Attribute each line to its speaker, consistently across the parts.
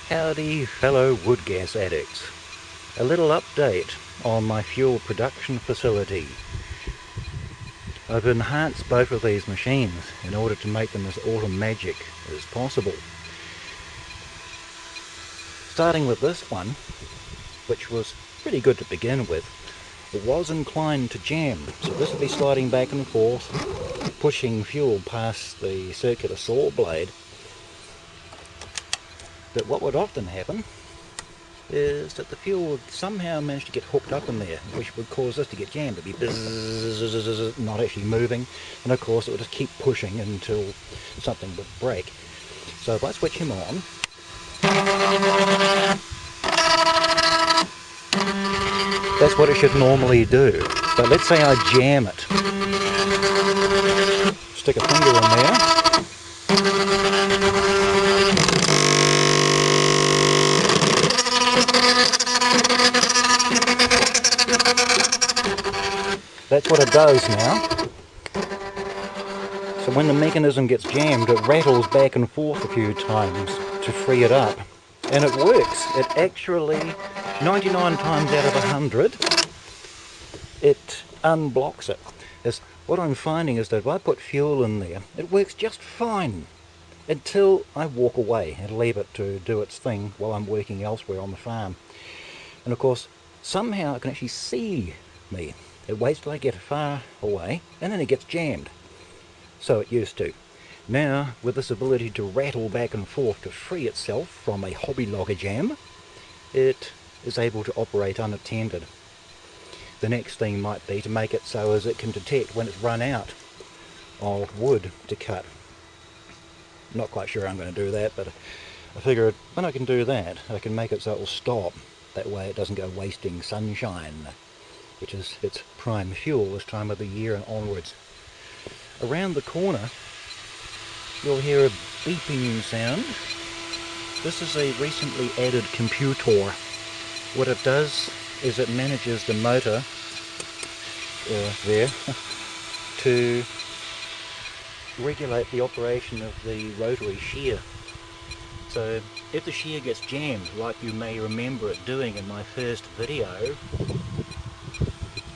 Speaker 1: Howdy fellow wood gas addicts. A little update on my fuel production facility. I've enhanced both of these machines in order to make them as automagic as possible. Starting with this one, which was pretty good to begin with, it was inclined to jam, so this would be sliding back and forth, pushing fuel past the circular saw blade. But what would often happen is that the fuel would somehow manage to get hooked up in there, which would cause this to get jammed. It'd be bzzz, not actually moving, and of course it would just keep pushing until something would break. So if I switch him on, that's what it should normally do. But let's say I jam it. Stick a finger in there. That's what it does now. So when the mechanism gets jammed, it rattles back and forth a few times to free it up. And it works. It actually, 99 times out of 100, it unblocks it. What I'm finding is that if I put fuel in there, it works just fine until I walk away and leave it to do its thing while I'm working elsewhere on the farm. And of course, somehow it can actually see me. It waits till I get far away, and then it gets jammed. So it used to. Now, with this ability to rattle back and forth to free itself from a hobby logjam, it is able to operate unattended. The next thing might be to make it so as it can detect when it's run out of wood to cut. Not quite sure I'm going to do that, but I figured when I can do that, I can make it so it will stop. That way it doesn't go wasting sunshine, which is its prime fuel this time of the year and onwards. Around the corner, you'll hear a beeping sound. This is a recently added computer. What it does is it manages the motor there to regulate the operation of the rotary shear. So if the shear gets jammed, like you may remember it doing in my first video,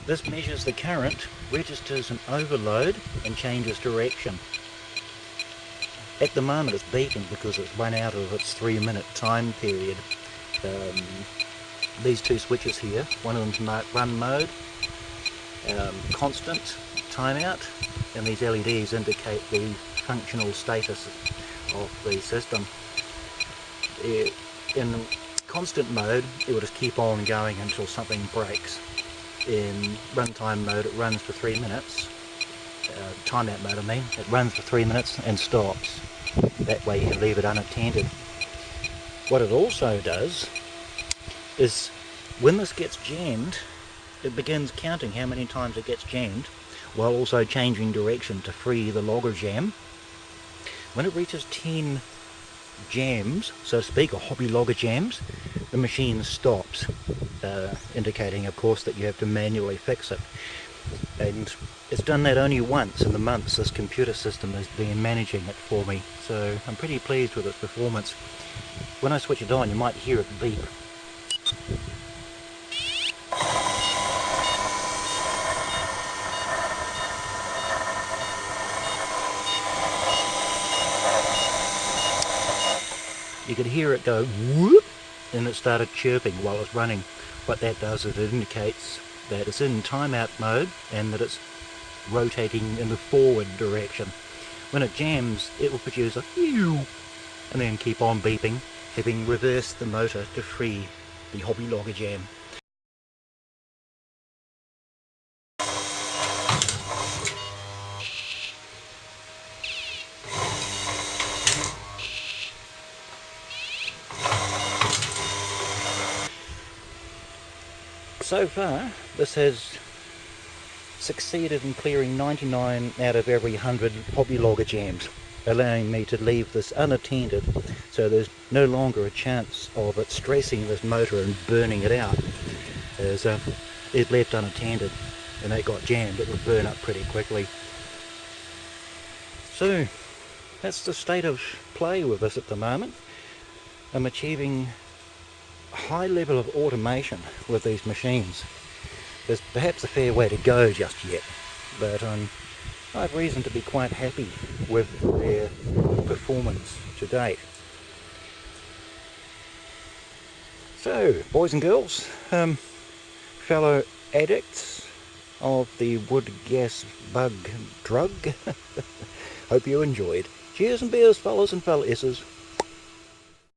Speaker 1: this measures the current, registers an overload and changes direction. At the moment it's beeping because it's run out of its 3-minute time period. These two switches here, one of them's run mode, constant, timeout, and these LEDs indicate the functional status of the system. In constant mode it will just keep on going until something breaks. In runtime mode it runs for 3 minutes, timeout mode I mean, it runs for 3 minutes and stops. That way you can leave it unattended. What it also does is when this gets jammed, it begins counting how many times it gets jammed while also changing direction to free the logjam. When it reaches 10 jams, so to speak, or hobby logjams, the machine stops, indicating of course that you have to manually fix it. And it's done that only once in the months this computer system has been managing it for me, so I'm pretty pleased with its performance. When I switch it on you might hear it beep. You could hear it go whoop, and it started chirping while it's running. What that does is it indicates that it's in timeout mode and that it's rotating in the forward direction. When it jams, it will produce a phew and then keep on beeping, having reversed the motor to free the hobby logjam. So far, this has succeeded in clearing 99 out of every 100 hobby logjams, allowing me to leave this unattended, so there's no longer a chance of it stressing this motor and burning it out. As it left unattended and it got jammed, it would burn up pretty quickly. So that's the state of play with this at the moment. I'm achieving a high level of automation with these machines. There's perhaps a fair way to go just yet, but I have reason to be quite happy with their performance to date. So, boys and girls, fellow addicts of the wood gas bug drug, hope you enjoyed. Cheers and beers, fellas and fellesses.